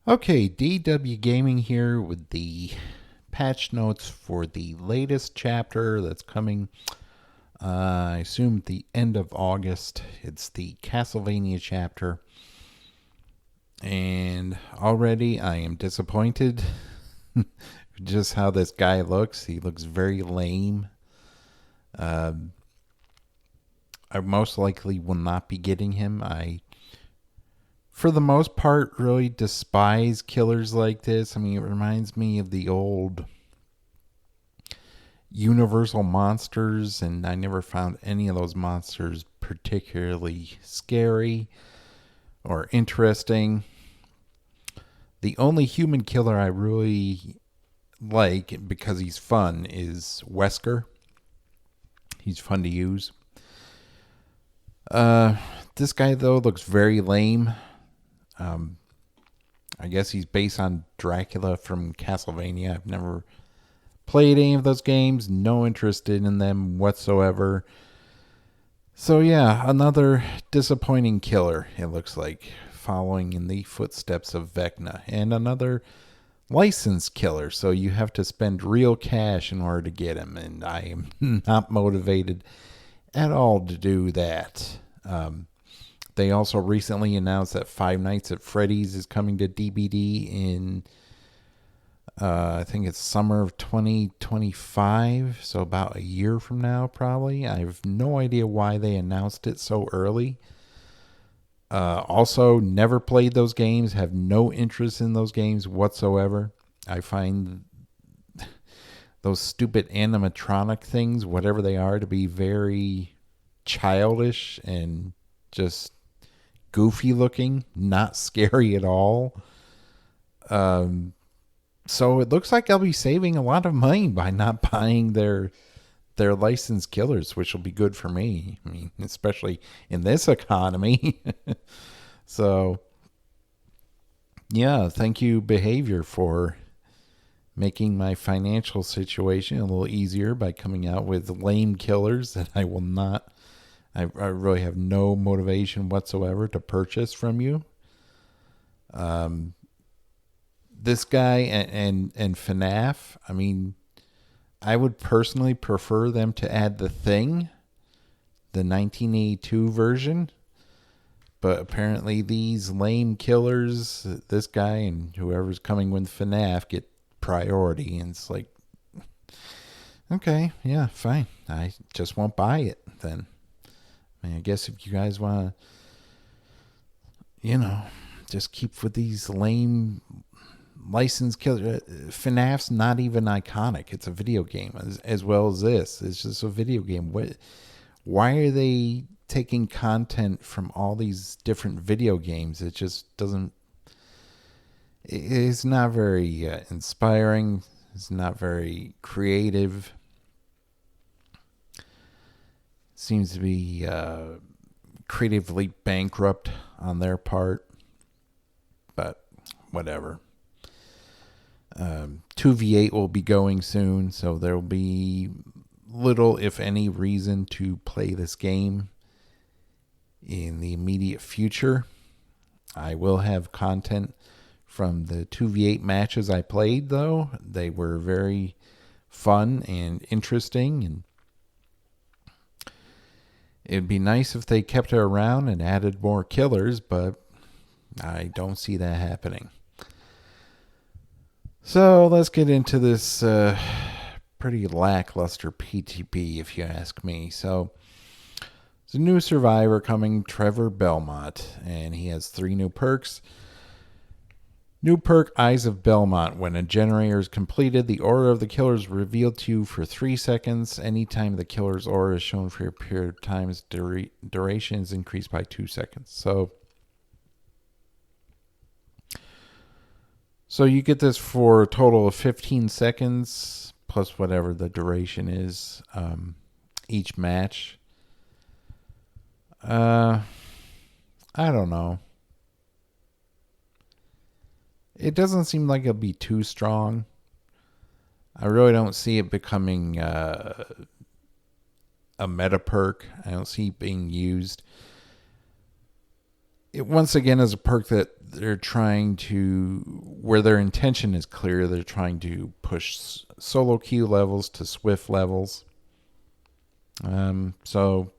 Okay, DW Gaming here with the patch notes for the latest chapter that's coming, I assume, at the end of August. It's the Castlevania chapter. And already I am disappointed just how this guy looks. He looks very lame. Uh, I most likely will not be getting him. For the most part, really despise killers like this. I mean, it reminds me of the old Universal monsters, and I never found any of those monsters particularly scary or interesting. The only human killer I really like because he's fun is Wesker. He's fun to use. Uh, this guy though looks very lame. Um, I guess he's based on Dracula from Castlevania. I've never played any of those games. No interest in them whatsoever. So yeah, another disappointing killer, it looks like, following in the footsteps of Vecna. And another licensed killer, so you have to spend real cash in order to get him, and I am not motivated at all to do that. They also recently announced that Five Nights at Freddy's is coming to DVD in, I think it's summer of 2025, so about a year from now, probably. I have no idea why they announced it so early. Also, never played those games, have no interest in those games whatsoever. I find those stupid animatronic things, whatever they are, to be very childish and just goofy looking, not scary at all. So it looks like I'll be saving a lot of money by not buying their licensed killers, which will be good for me. I mean, especially in this economy. So, yeah, thank you, Behavior, for making my financial situation a little easier by coming out with lame killers that I will not. I really have no motivation whatsoever to purchase from you. This guy and FNAF, I mean, I would personally prefer them to add The Thing, the 1982 version. But apparently these lame killers, this guy and whoever's coming with FNAF, get priority. And it's like, okay, yeah, fine. I just won't buy it then. I mean, I guess if you guys want to, just keep with these lame licensed killers. FNAF's not even iconic. It's a video game as well as this. It's just a video game. Why are they taking content from all these different video games? It just doesn't. It's not very inspiring. It's not very creative. Seems to be creatively bankrupt on their part. But whatever. 2v8 will be going soon, so there will be little, if any, reason to play this game in the immediate future. I will have content from the 2v8 matches I played, though. They were very fun and interesting, and it'd be nice if they kept it around and added more killers, but I don't see that happening. So let's get into this pretty lackluster PTP, if you ask me. So there's a new survivor coming, Trevor Belmont, and he has 3 new perks. New perk, Eyes of Belmont. When a generator is completed, the aura of the killer is revealed to you for 3 seconds. Anytime the killer's aura is shown for a period of time, its duration is increased by 2 seconds. So you get this for a total of 15 seconds, plus whatever the duration is, each match. I don't know. It doesn't seem like it'll be too strong. I really don't see it becoming a meta perk. I don't see it being used. It once again is a perk that they're trying to, where their intention is clear, they're trying to push solo queue levels to swift levels. So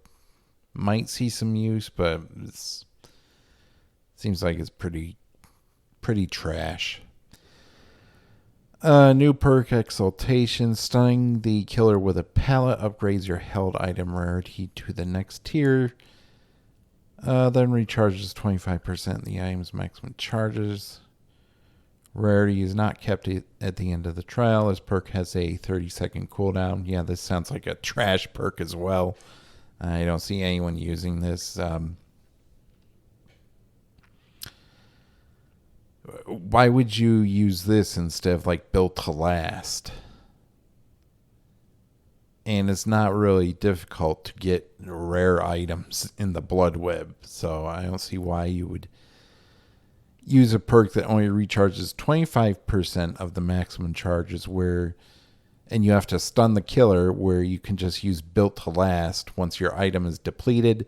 might see some use, but it seems like it's pretty trash. New perk Exaltation. Stunning the killer with a pallet upgrades your held item rarity to the next tier. Then recharges 25% of the item's maximum charges. Rarity is not kept at the end of the trial. This perk has a 30-second cooldown. Yeah, this sounds like a trash perk as well. I don't see anyone using this. Why would you use this instead of like Built to Last? And it's not really difficult to get rare items in the Blood Web, so I don't see why you would use a perk that only recharges 25% of the maximum charges, and you have to stun the killer, where you can just use Built to Last once your item is depleted.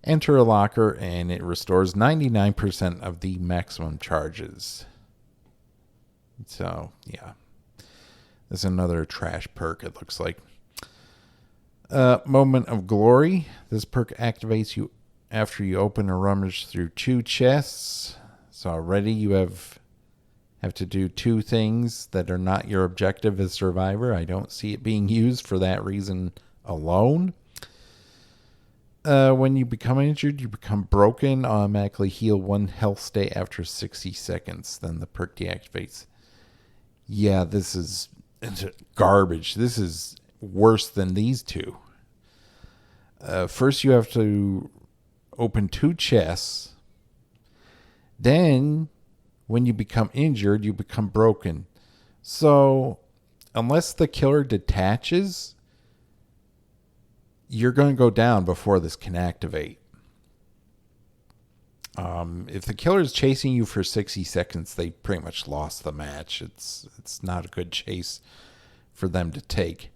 Enter a locker, and it restores 99% of the maximum charges. So, yeah. This is another trash perk, it looks like. Moment of Glory. This perk activates you after you open or rummage through 2 chests. So already you have to do 2 things that are not your objective as Survivor. I don't see it being used for that reason alone. When you become injured, you become broken. Automatically heal 1 health state after 60 seconds. Then the perk deactivates. Yeah, this is garbage. This is worse than these 2. First, you have to open 2 chests. Then, when you become injured, you become broken. So, unless the killer detaches, you're going to go down before this can activate. If the killer is chasing you for 60 seconds, they pretty much lost the match. It's not a good chase for them to take.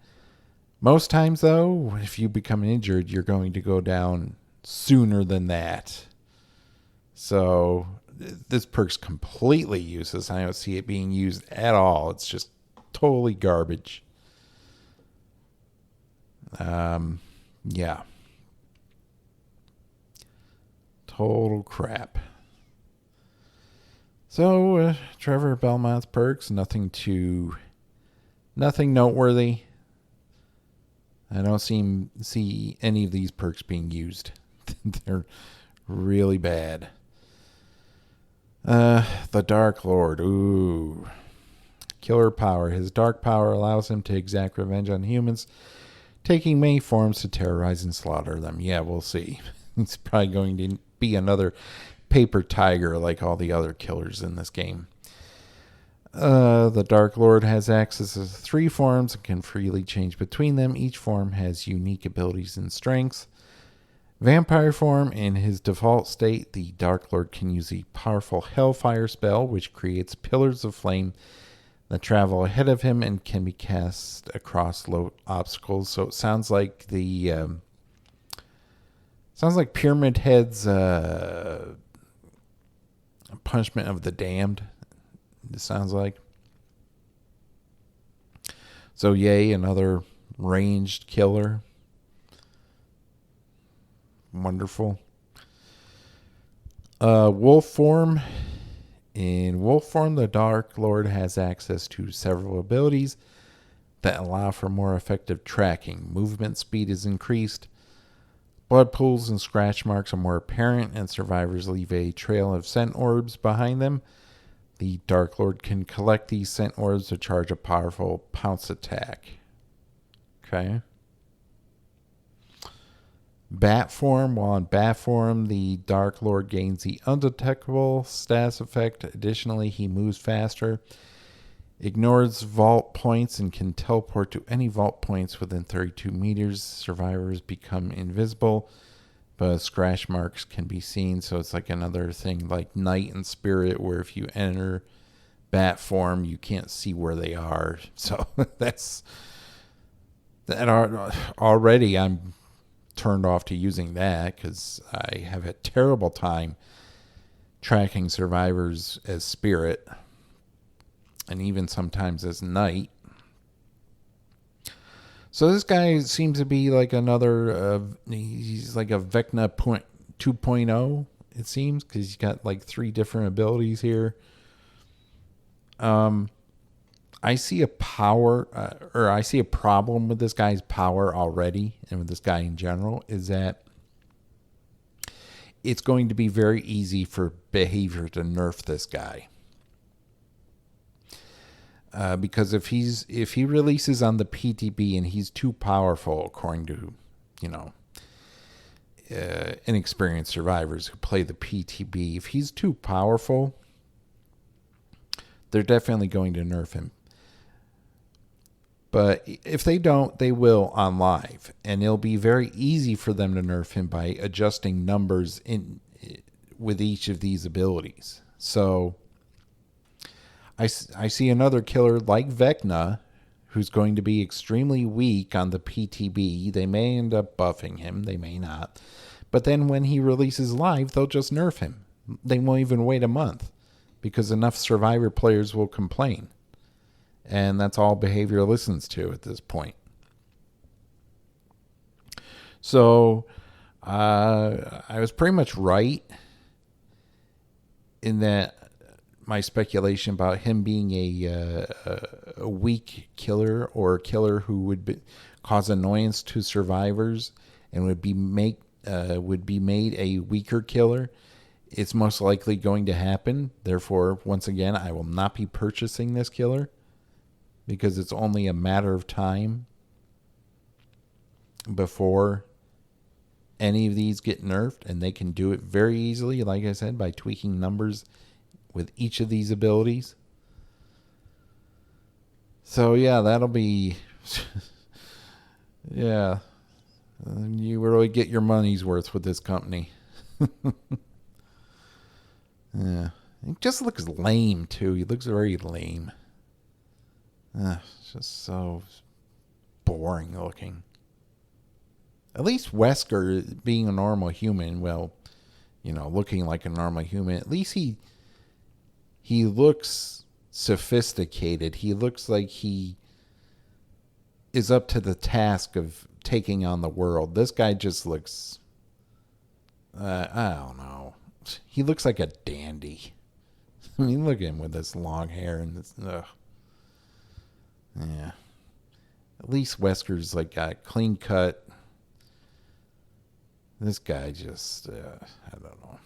Most times, though, if you become injured, you're going to go down sooner than that. So this perk's completely useless. I don't see it being used at all. It's just totally garbage. Yeah. Total crap. So, Trevor Belmont's perks, nothing noteworthy. I don't see any of these perks being used. They're really bad. The Dark Lord. Ooh. Killer power. His dark power allows him to exact revenge on humans, taking many forms to terrorize and slaughter them. Yeah, we'll see. It's probably going to be another paper tiger like all the other killers in this game. The Dark Lord has access to 3 forms and can freely change between them. Each form has unique abilities and strengths. Vampire form. In his default state, the Dark Lord can use a powerful Hellfire spell, which creates pillars of flame that travel ahead of him and can be cast across low obstacles. So it sounds like Pyramid Head's Punishment of the Damned. It sounds like. So yay, another ranged killer. Wonderful. Wolf form. In Wolf form, the Dark Lord has access to several abilities that allow for more effective tracking. Movement speed is increased. Blood pools and scratch marks are more apparent, and survivors leave a trail of scent orbs behind them. The Dark Lord can collect these scent orbs to charge a powerful pounce attack. Okay. Bat form. While in bat form, the Dark Lord gains the undetectable status effect. Additionally, he moves faster, ignores vault points, and can teleport to any vault points within 32 meters. Survivors become invisible, but scratch marks can be seen. So it's like another thing like Night and Spirit, where if you enter bat form, you can't see where they are. So already I'm turned off to using that, because I have a terrible time tracking survivors as spirit and even sometimes as night. So this guy seems to be like another, he's like a Vecna 2.0, it seems, because he's got like 3 different abilities here. I see a I see a problem with this guy's power already, and with this guy in general, is that it's going to be very easy for behavior to nerf this guy. Because if he releases on the PTB and he's too powerful, according to, inexperienced survivors who play the PTB, if he's too powerful, they're definitely going to nerf him. But if they don't, they will on live, and it'll be very easy for them to nerf him by adjusting numbers with each of these abilities. So I see another killer like Vecna, who's going to be extremely weak on the PTB. They may end up buffing him, they may not. But then when he releases live, they'll just nerf him. They won't even wait a month, because enough Survivor players will complain. And that's all behavior listens to at this point. So I was pretty much right in that my speculation about him being a weak killer, or a killer who would cause annoyance to survivors and would be made a weaker killer. It's most likely going to happen. Therefore, once again, I will not be purchasing this killer, because it's only a matter of time before any of these get nerfed, and they can do it very easily, like I said, by tweaking numbers with each of these abilities. So yeah, that'll be yeah, you really get your money's worth with this company. Yeah, it just looks lame too. He looks very lame. It's just so boring looking. At least Wesker, being a normal human, well, looking like a normal human, at least he looks sophisticated. He looks like he is up to the task of taking on the world. This guy just looks, I don't know. He looks like a dandy. I mean, look at him with this long hair and this, yeah. At least Wesker's like got clean cut. This guy just, I don't know.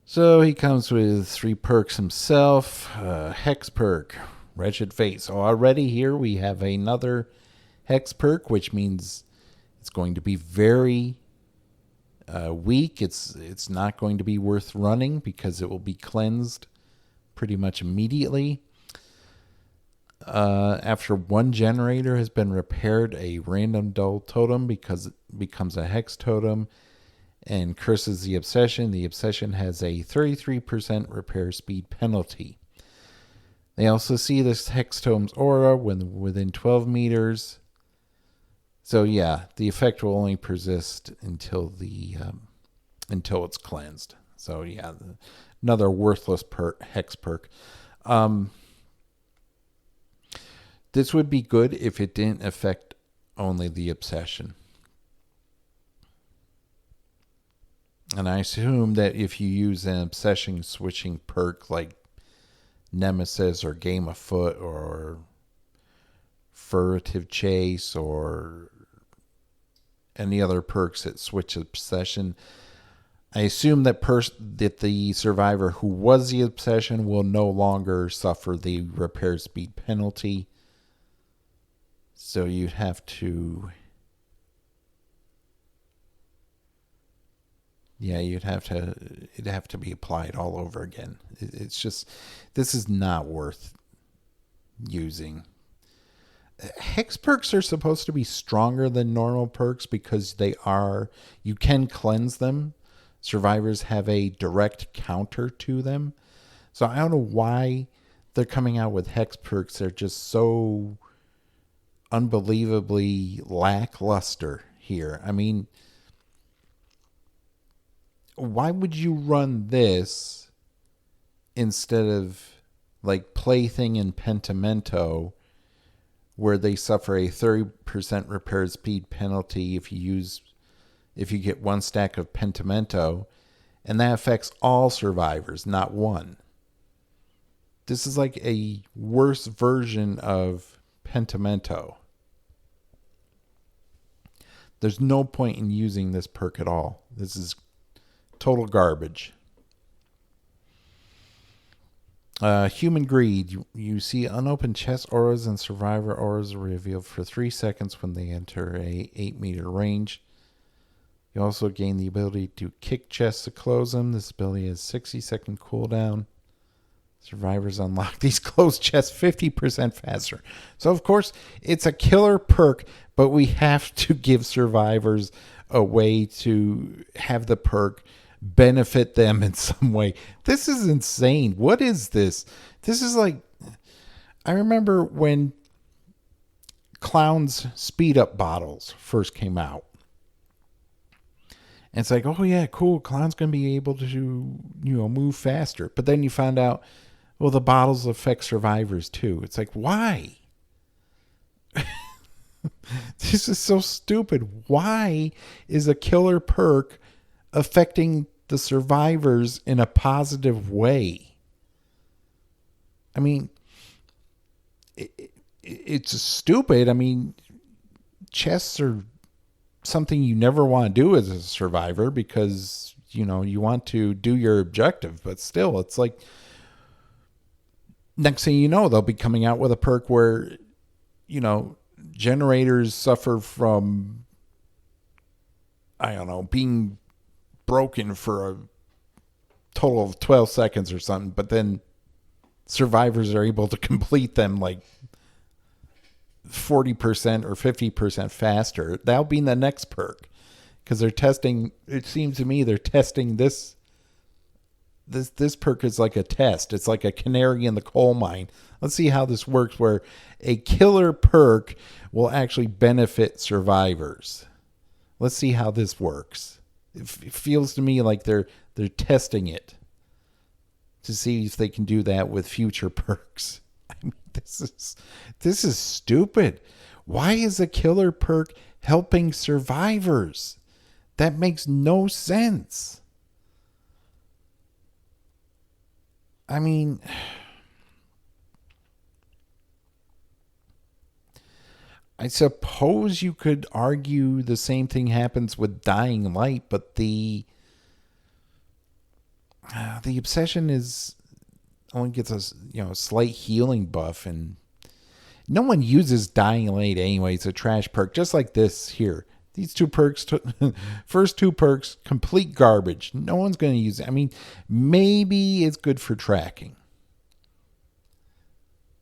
So he comes with 3 perks himself. Hex perk, Wretched Fate. So already here we have another Hex perk, which means it's going to be very weak. It's not going to be worth running, because it will be cleansed pretty much immediately. After 1 generator has been repaired, a random dull totem becomes a hex totem and curses the obsession. The obsession has a 33% repair speed penalty. They also see this hex totem's aura when within 12 meters. So yeah, the effect will only persist until it's cleansed. So yeah, another worthless hex perk. This would be good if it didn't affect only the obsession. And I assume that if you use an obsession switching perk like Nemesis or Game of Foot or Furtive Chase or any other perks that switch obsession, I assume that that the survivor who was the obsession will no longer suffer the repair speed penalty. So you'd have to... Yeah, it'd have to be applied all over again. It's just, this is not worth using. Hex perks are supposed to be stronger than normal perks because you can cleanse them. Survivors have a direct counter to them. So I don't know why they're coming out with hex perks. They're just so unbelievably lackluster here. I mean, why would you run this instead of like Plaything and Pentimento, where they suffer a 30% repair speed penalty if you get one stack of Pentimento, and that affects all survivors, not one. This is like a worse version of Pentimento. There's no point in using this perk at all. This is total garbage. Human Greed. You see unopened chest auras and survivor auras are revealed for 3 seconds when they enter a 8-meter range. You also gain the ability to kick chests to close them. This ability has 60-second cooldown. Survivors unlock these closed chests 50% faster. So, of course, it's a killer perk, but we have to give survivors a way to have the perk benefit them in some way. This is insane. What is this? This is like, I remember when Clown's speed up bottles first came out. And it's like, oh yeah, cool. Clown's going to be able to, move faster. But then you find out, well, the bottles affect survivors too. It's like, why? This is so stupid. Why is a killer perk affecting the survivors in a positive way? I mean, it's stupid. I mean, chests are something you never want to do as a survivor because, you want to do your objective. But still, it's like, next thing you know, they'll be coming out with a perk where, generators suffer from, I don't know, being broken for a total of 12 seconds or something, but then survivors are able to complete them like 40% or 50% faster. That'll be the next perk because they're testing. It seems to me they're testing this perk is like a test. It's like a canary in the coal mine. Let's see how this works where a killer perk will actually benefit survivors. Let's see how this works. It feels to me like they're testing it to see if they can do that with future perks. I mean, this is stupid. Why is a killer perk helping survivors? That makes no sense. I mean, I suppose you could argue the same thing happens with Dying Light, but the obsession is only gets us, a slight healing buff, and no one uses Dying Light anyway. It's a trash perk, just like this here. These two perks, first two perks, complete garbage. No one's going to use it. I mean, maybe it's good for tracking.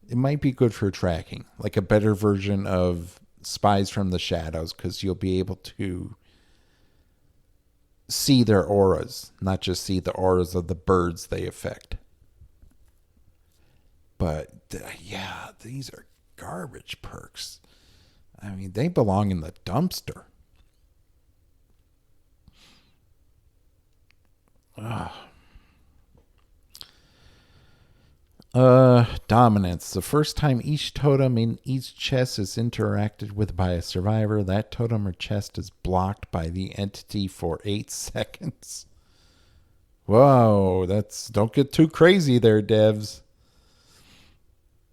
It might be good for tracking, like a better version of Spies from the Shadows, because you'll be able to see their auras, not just see the auras of the birds they affect. But yeah, these are garbage perks. I mean, they belong in the dumpster. Dominance. The first time each totem in each chest is interacted with by a survivor, that totem or chest is blocked by the entity for 8 seconds. Whoa, don't get too crazy there, devs.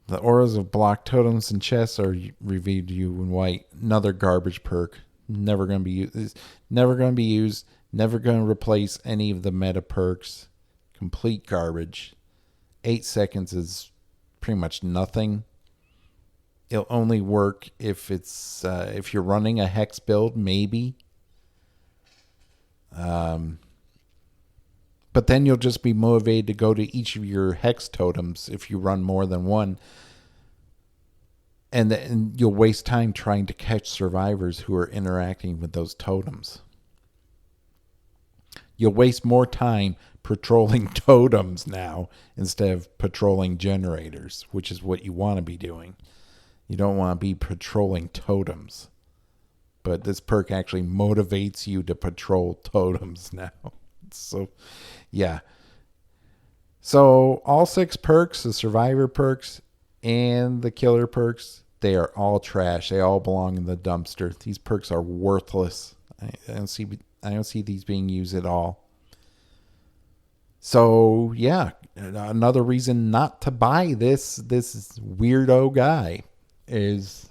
The auras of blocked totems and chests are revealed to you in white. Another garbage perk. Never going to be used. Never going to be used. Never going to replace any of the meta perks. Complete garbage. 8 seconds is pretty much nothing. It'll only work if if you're running a hex build, maybe. But then you'll just be motivated to go to each of your hex totems if you run more than one. And then you'll waste time trying to catch survivors who are interacting with those totems. You'll waste more time patrolling totems now instead of patrolling generators, which is what you want to be doing. You don't want to be patrolling totems. But this perk actually motivates you to patrol totems now. So, yeah. So all 6 perks, the survivor perks and the killer perks, they are all trash. They all belong in the dumpster. These perks are worthless. I don't see these being used at all. So yeah, another reason not to buy this weirdo guy is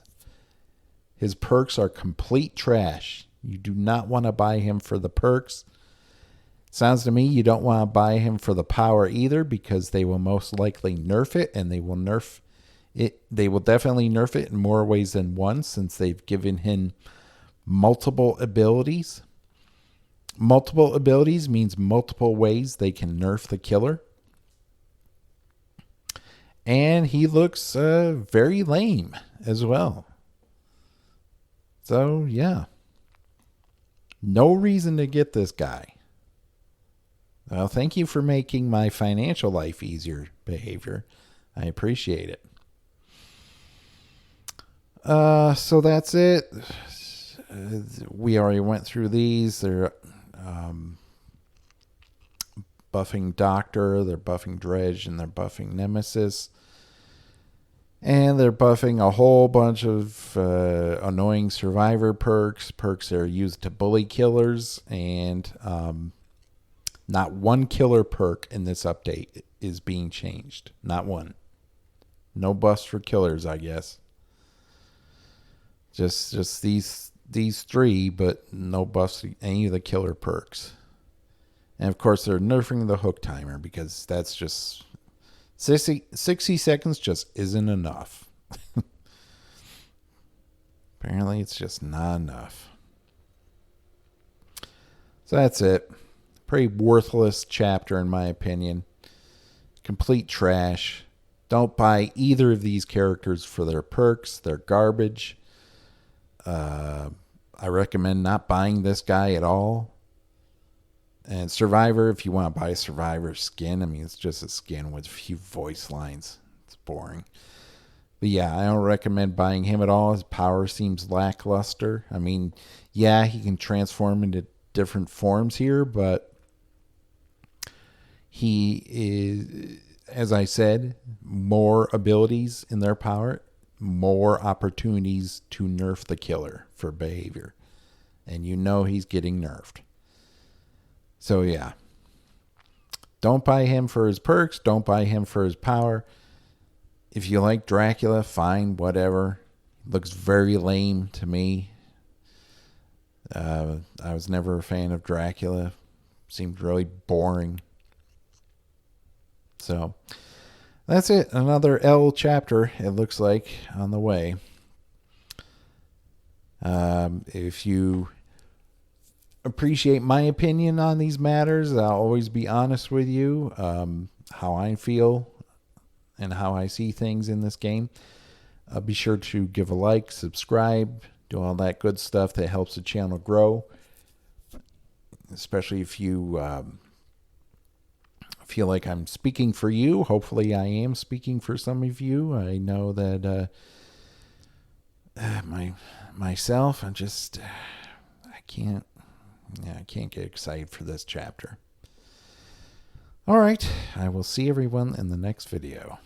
his perks are complete trash. You do not want to buy him for the perks. Sounds to me you don't want to buy him for the power either, because they will most likely nerf it, and they will nerf it. They will definitely nerf it in more ways than one, since they've given him multiple abilities. Multiple abilities means multiple ways they can nerf the killer. And he looks very lame as well. So, yeah. No reason to get this guy. Well, thank you for making my financial life easier, Behavior. I appreciate it. So that's it. We already went through these. They're buffing Doctor, they're buffing Dredge, and they're buffing Nemesis. And they're buffing a whole bunch of annoying survivor perks that are used to bully killers, and not one killer perk in this update is being changed. Not one. No buffs for killers, I guess. Just these 3, but no buffs to any of the killer perks. And of course, they're nerfing the hook timer, because that's just 60 seconds just isn't enough. Apparently, it's just not enough. So that's it. Pretty worthless chapter, in my opinion. Complete trash. Don't buy either of these characters for their perks. They're garbage. I recommend not buying this guy at all. And Survivor, if you want to buy a Survivor skin, I mean, it's just a skin with a few voice lines. It's boring. But yeah, I don't recommend buying him at all. His power seems lackluster. I mean, yeah, he can transform into different forms here, but he is, as I said, more abilities in their power, more opportunities to nerf the killer for Behavior. And you know he's getting nerfed. So yeah, don't buy him for his perks. Don't buy him for his power. If you like Dracula, fine, whatever. Looks very lame to me. I was never a fan of Dracula. Seemed really boring. So that's it. Another L chapter, it looks like, on the way. If you appreciate my opinion on these matters, I'll always be honest with you, how I feel and how I see things in this game. Be sure to give a like, subscribe, do all that good stuff that helps the channel grow, especially if you feel like I'm speaking for you. Hopefully I am speaking for some of you. I know that myself, I can't get excited for this chapter. All right, I will see everyone in the next video.